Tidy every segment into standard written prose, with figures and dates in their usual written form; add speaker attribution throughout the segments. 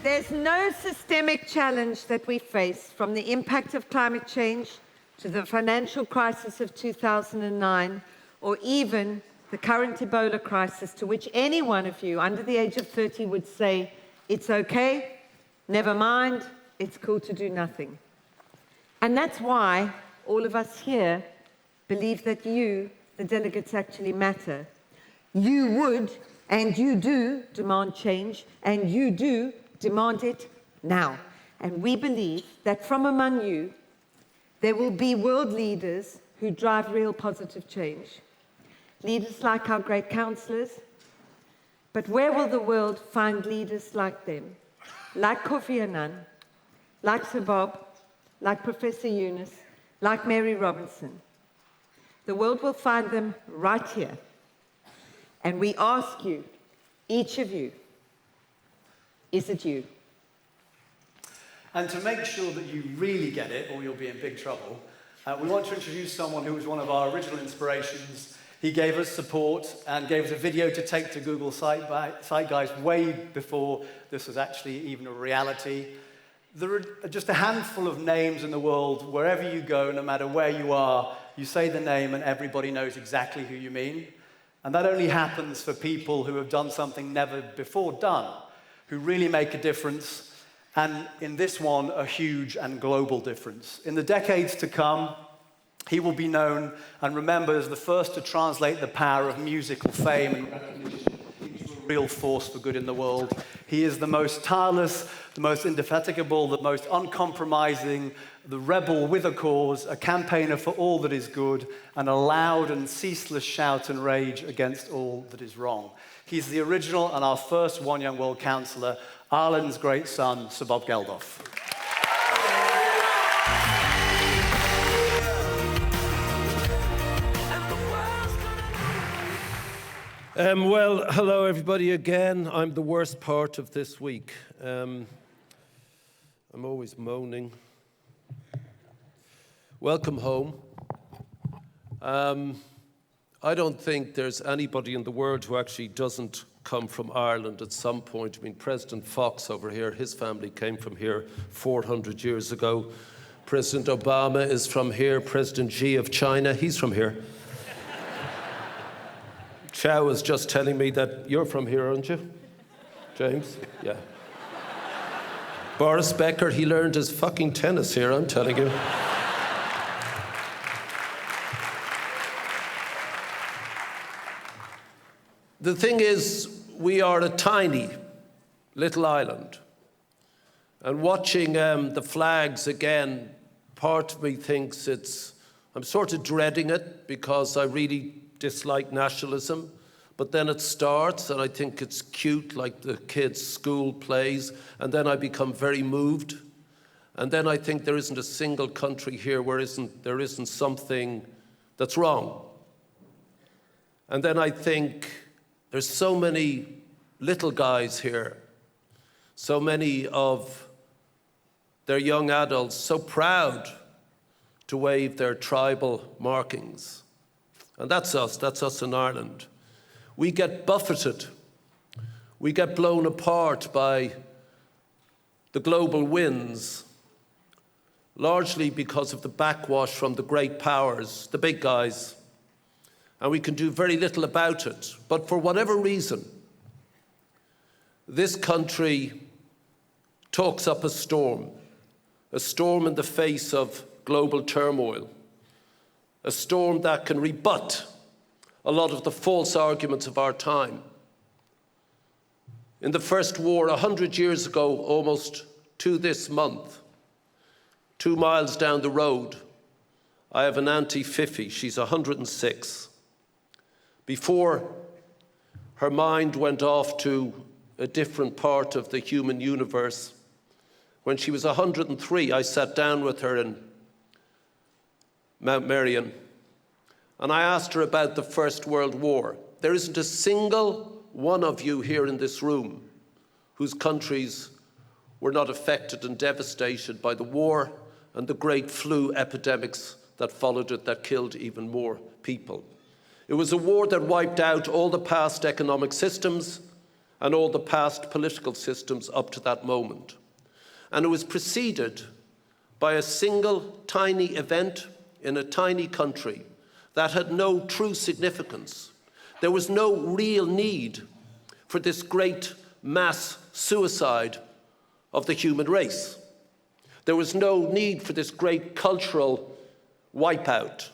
Speaker 1: There's no systemic challenge that we face, from the impact of climate change to the financial crisis of 2009, or even the current Ebola crisis, to which any one of you under the age of 30 would say, it's okay, never mind, it's cool to do nothing. And that's why all of us here believe that you, the delegates, actually matter. You would, and you do, demand change, and you do demand it now. And we believe that from among you, there will be world leaders who drive real positive change. Leaders like our great counsellors. But where will the world find leaders like them? Like Kofi Annan, like Sir Bob, like Professor Yunus, like Mary Robinson. The world will find them right here. And we ask you, each of you, is it you?
Speaker 2: And to make sure that you really get it, or you'll be in big trouble, we want to introduce someone who was one of our original inspirations. He gave us support and gave us a video to take to Google Zeitgeist way before this was actually even a reality. There are just a handful of names in the world. Wherever you go, no matter where you are, you say the name and everybody knows exactly who you mean. And that only happens for people who have done something never before done, who really make a difference, and in this one, a huge and global difference. In the decades to come, he will be known and remembered as the first to translate the power of musical fame and recognition into a real force for good in the world. He is the most tireless, the most indefatigable, the most uncompromising, the rebel with a cause, a campaigner for all that is good, and a loud and ceaseless shout and rage against all that is wrong. He's the original and our first One Young World Counsellor, Ireland's great son, Sir Bob Geldof.
Speaker 3: Well, hello everybody again. I'm the worst part of this week. I'm always moaning. Welcome home. I don't think there's anybody in the world who actually doesn't come from Ireland at some point. I mean, President Fox over here, his family came from here 400 years ago. President Obama is from here. President Xi of China, he's from here. Chow was just telling me that you're from here, aren't you? James? Yeah. Boris Becker, he learned his fucking tennis here, I'm telling you. The thing is, we are a tiny little island. And watching the flags again, part of me thinks I'm sort of dreading it because I really dislike nationalism. But then it starts and I think it's cute, like the kids' school plays, and then I become very moved. And then I think there isn't a single country here where there isn't something that's wrong. And then I think there's so many little guys here, so many of their young adults so proud to wave their tribal markings. And that's us in Ireland. We get buffeted, we get blown apart by the global winds, largely because of the backwash from the great powers, the big guys, and we can do very little about it. But for whatever reason, this country talks up a storm in the face of global turmoil, a storm that can rebut a lot of the false arguments of our time. In the First War, 100 years ago, almost to this month, 2 miles down the road, I have an Auntie Fifi. She's 106. Before her mind went off to a different part of the human universe, when she was 103, I sat down with her in Mount Merion, and I asked her about the First World War. There isn't a single one of you here in this room whose countries were not affected and devastated by the war and the great flu epidemics that followed it that killed even more people. It was a war that wiped out all the past economic systems and all the past political systems up to that moment. And it was preceded by a single tiny event in a tiny country that had no true significance. There was no real need for this great mass suicide of the human race. There was no need for this great cultural wipeout.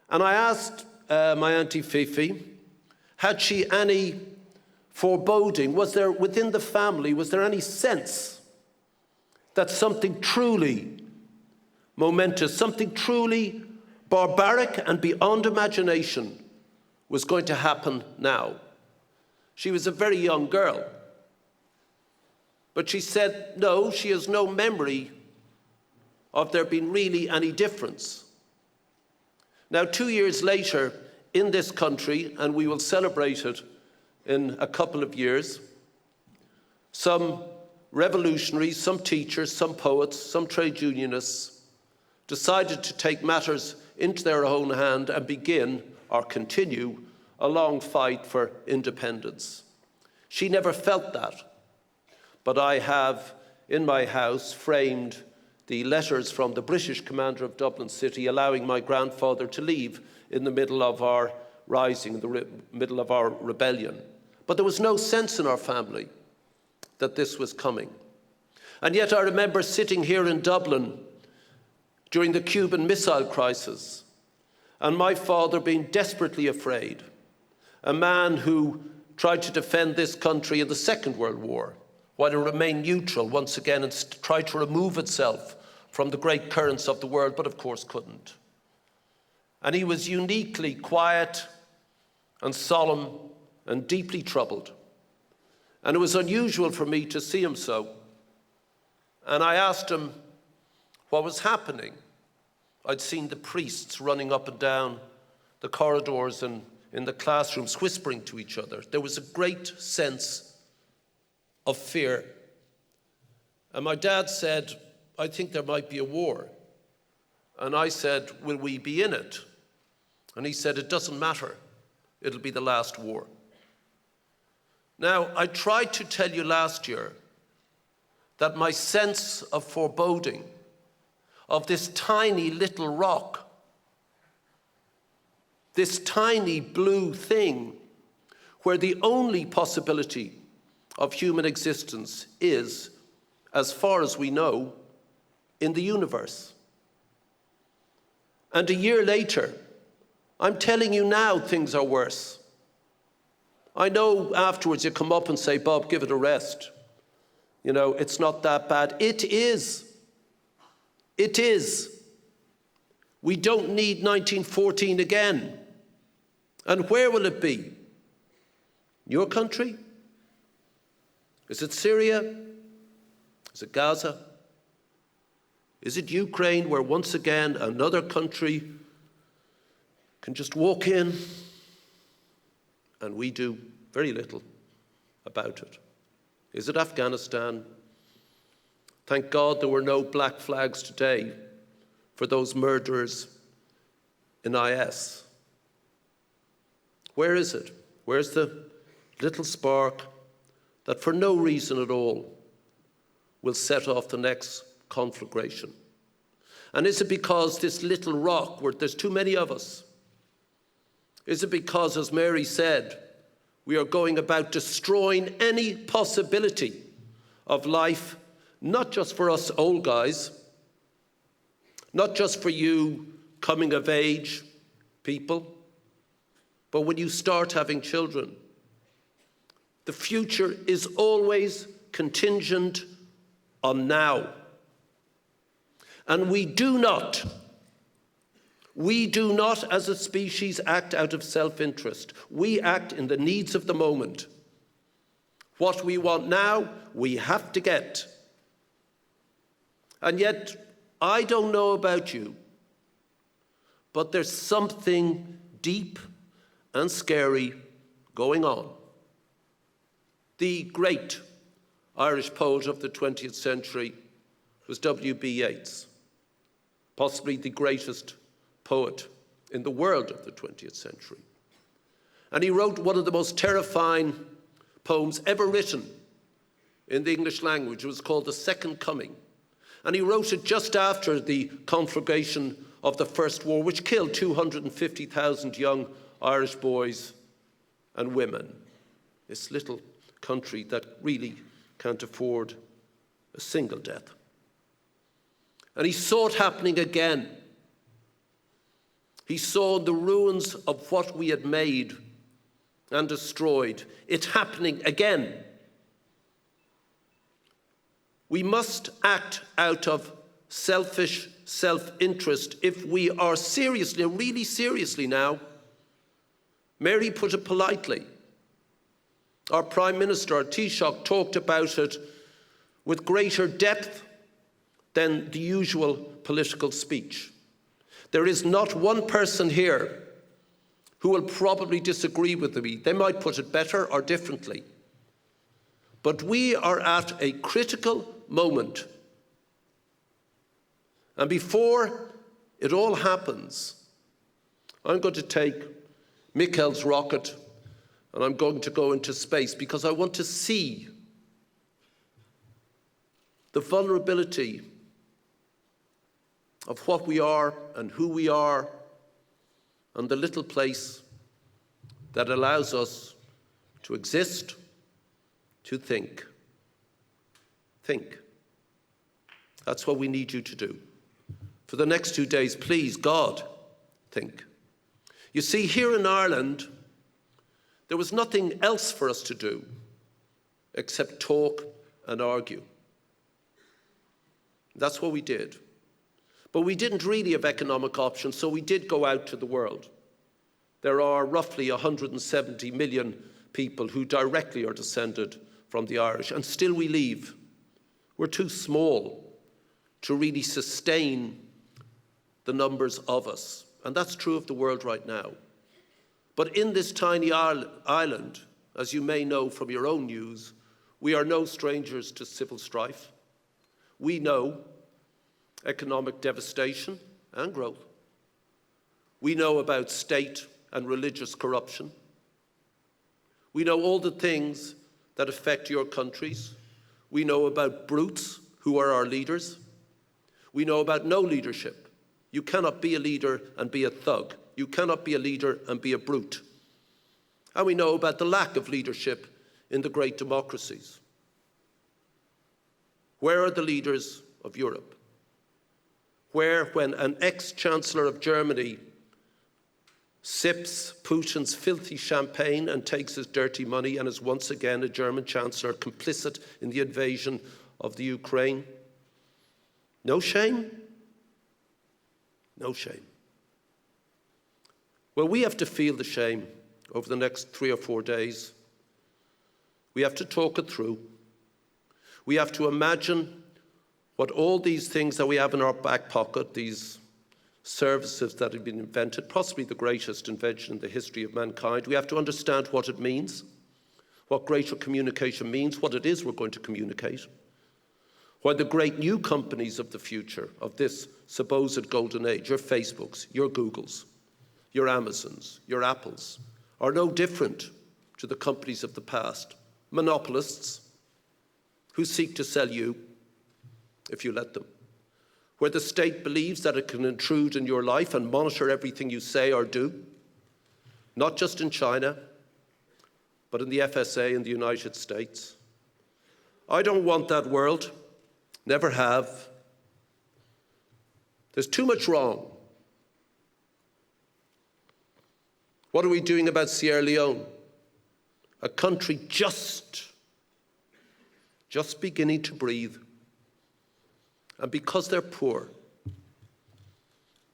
Speaker 3: And I asked my Auntie Fifi, had she any foreboding? Was there, within the family, was there any sense that something truly momentous, something truly barbaric and beyond imagination was going to happen now? She was a very young girl. But she said, no, she has no memory of there being really any difference. Now, 2 years later, in this country, and we will celebrate it in a couple of years, some revolutionaries, some teachers, some poets, some trade unionists decided to take matters into their own hand and begin, or continue, a long fight for independence. She never felt that, but I have in my house framed the letters from the British commander of Dublin City allowing my grandfather to leave in the middle of our rising, in the middle of our rebellion. But there was no sense in our family that this was coming. And yet I remember sitting here in Dublin during the Cuban Missile Crisis, and my father being desperately afraid, a man who tried to defend this country in the Second World War, while it remained neutral once again and tried to remove itself from the great currents of the world, but of course couldn't. And he was uniquely quiet and solemn and deeply troubled. And it was unusual for me to see him so. And I asked him what was happening. I'd seen the priests running up and down the corridors and in the classrooms whispering to each other. There was a great sense of fear. And my dad said, I think there might be a war. And I said, will we be in it? And he said, it doesn't matter. It'll be the last war. Now, I tried to tell you last year that my sense of foreboding of this tiny little rock, this tiny blue thing where the only possibility of human existence is, as far as we know, in the universe. And a year later, I'm telling you now things are worse. I know afterwards you come up and say, Bob, give it a rest. You know, it's not that bad. It is. It is. We don't need 1914 again. And where will it be? Your country? Is it Syria? Is it Gaza? Is it Ukraine, where once again another country can just walk in and we do very little about it? Is it Afghanistan? Thank God there were no black flags today for those murderers in IS. Where is it? Where's the little spark that for no reason at all will set off the next conflagration? And is it because this little rock, where there's too many of us? Is it because, as Mary said, we are going about destroying any possibility of life, not just for us old guys, not just for you coming of age people, but when you start having children? The future is always contingent on now. And we do not as a species act out of self-interest. We act in the needs of the moment. What we want now, we have to get. And yet, I don't know about you, but there's something deep and scary going on. The great Irish poet of the 20th century was W.B. Yeats, possibly the greatest poet in the world of the 20th century. And he wrote one of the most terrifying poems ever written in the English language. It was called The Second Coming. And he wrote it just after the conflagration of the First War, which killed 250,000 young Irish boys and women. This little country that really can't afford a single death. And he saw it happening again. He saw the ruins of what we had made and destroyed, it happening again. We must act out of selfish self-interest if we are seriously, really seriously now. Mary put it politely. Our Prime Minister, our Taoiseach, talked about it with greater depth than the usual political speech. There is not one person here who will probably disagree with me. They might put it better or differently. But we are at a critical moment. And before it all happens, I'm going to take Michael's rocket and I'm going to go into space because I want to see the vulnerability of what we are and who we are and the little place that allows us to exist, to think. Think. That's what we need you to do. For the next 2 days, please, God, think. You see, here in Ireland, there was nothing else for us to do except talk and argue. That's what we did. But we didn't really have economic options, so we did go out to the world. There are roughly 170 million people who directly are descended from the Irish, and still we leave. We're too small to really sustain the numbers of us. And that's true of the world right now. But in this tiny island, as you may know from your own news, we are no strangers to civil strife. We know economic devastation and growth. We know about state and religious corruption. We know all the things that affect your countries. We know about brutes who are our leaders. We know about no leadership. You cannot be a leader and be a thug. You cannot be a leader and be a brute. And we know about the lack of leadership in the great democracies. Where are the leaders of Europe? Where, when an ex-chancellor of Germany sips Putin's filthy champagne and takes his dirty money and is once again a German chancellor complicit in the invasion of the Ukraine? No shame? No shame. Well, we have to feel the shame over the next 3 or 4 days. We have to talk it through. We have to imagine what all these things that we have in our back pocket, these services that have been invented, possibly the greatest invention in the history of mankind, we have to understand what it means, what greater communication means, what it is we're going to communicate, why the great new companies of the future, of this supposed golden age, your Facebooks, your Googles, your Amazons, your Apples, are no different to the companies of the past, monopolists who seek to sell you if you let them, where the state believes that it can intrude in your life and monitor everything you say or do, not just in China, but in the FSA in the United States. I don't want that world, never have. There's too much wrong. What are we doing about Sierra Leone? A country just beginning to breathe. And because they're poor,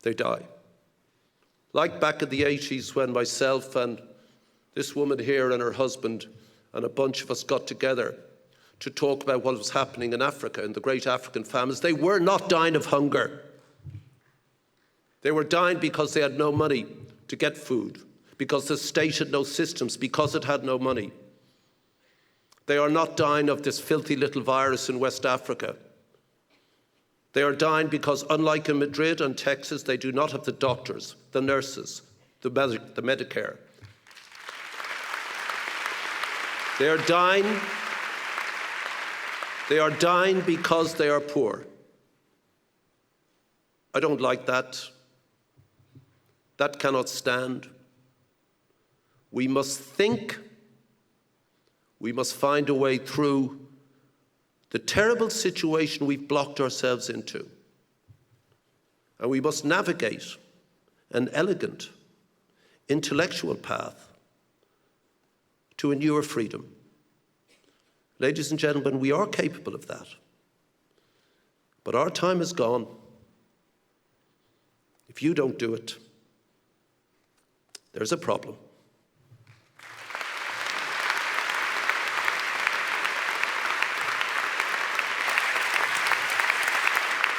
Speaker 3: they die. Like back in the 80s when myself and this woman here and her husband and a bunch of us got together to talk about what was happening in Africa, in the great African famines. They were not dying of hunger. They were dying because they had no money to get food, because the state had no systems, because it had no money. They are not dying of this filthy little virus in West Africa. They are dying because, unlike in Madrid and Texas, they do not have the doctors, the nurses, the Medicare. They are dying. They are dying because they are poor. I don't like that. That cannot stand. We must think. We must find a way through the terrible situation we've blocked ourselves into. And we must navigate an elegant, intellectual path to a newer freedom. Ladies and gentlemen, we are capable of that. But our time is gone. If you don't do it, there's a problem.